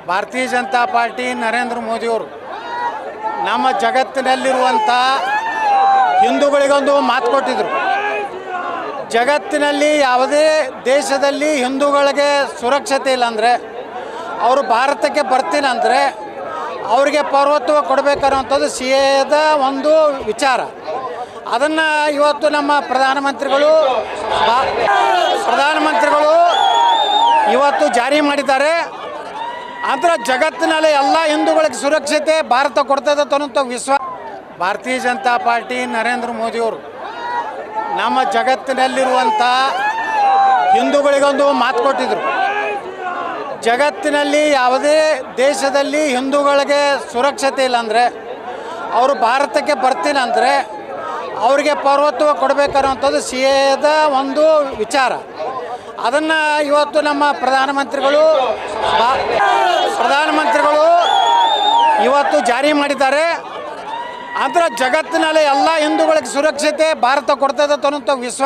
ಭಾರತೀಯ ಜನತಾ ಪಾರ್ಟಿ ನರೇಂದ್ರ ಮೋದಿಯವರು ನಮ್ಮ ಜಗತ್ತಿನಲ್ಲಿರುವಂಥ ಹಿಂದೂಗಳಿಗೊಂದು ಮಾತು ಕೊಟ್ಟಿದ್ದರು. ಜಗತ್ತಿನಲ್ಲಿ ಯಾವುದೇ ದೇಶದಲ್ಲಿ ಹಿಂದೂಗಳಿಗೆ ಸುರಕ್ಷತೆ ಇಲ್ಲಾಂದರೆ ಅವರು ಭಾರತಕ್ಕೆ ಬರ್ತೀನಂದರೆ ಅವರಿಗೆ ಪೌರತ್ವ ಕೊಡಬೇಕನ್ನುವಂಥದ್ದು ಸಿ ಎದ ಒಂದು ವಿಚಾರ. ಅದನ್ನು ಇವತ್ತು ನಮ್ಮ ಪ್ರಧಾನಮಂತ್ರಿಗಳು ಇವತ್ತು ಜಾರಿ ಮಾಡಿದ್ದಾರೆ. ಅಂದರೆ ಜಗತ್ತಿನಲ್ಲಿ ಎಲ್ಲ ಹಿಂದೂಗಳಿಗೆ ಸುರಕ್ಷತೆ ಭಾರತ ಕೊಡ್ತದೆ ಅನ್ನೋಂಥ ವಿಶ್ವಾಸ. ಭಾರತೀಯ ಜನತಾ ಪಾರ್ಟಿ ನರೇಂದ್ರ ಮೋದಿಯವರು ನಮ್ಮ ಜಗತ್ತಿನಲ್ಲಿರುವಂಥ ಹಿಂದೂಗಳಿಗೊಂದು ಮಾತು ಕೊಟ್ಟಿದ್ದರು. ಜಗತ್ತಿನಲ್ಲಿ ಯಾವುದೇ ದೇಶದಲ್ಲಿ ಹಿಂದೂಗಳಿಗೆ ಸುರಕ್ಷತೆ ಇಲ್ಲಾಂದರೆ ಅವರು ಭಾರತಕ್ಕೆ ಬರ್ತೀನಂದರೆ ಅವರಿಗೆ ಪೌರತ್ವ ಕೊಡಬೇಕನ್ನುವಂಥದ್ದು ಸಿ ಎದ ಒಂದು ವಿಚಾರ. ಅದನ್ನು ಇವತ್ತು ನಮ್ಮ ಪ್ರಧಾನಮಂತ್ರಿಗಳು ಇವತ್ತು ಜಾರಿ ಮಾಡಿದ್ದಾರೆ. ಅಂದರೆ ಜಗತ್ತಿನಲ್ಲಿ ಎಲ್ಲ ಹಿಂದೂಗಳಿಗೆ ಸುರಕ್ಷತೆ ಭಾರತ ಕೊಡ್ತದೆ ಅನ್ನೋಂಥ ವಿಶ್ವಾಸ.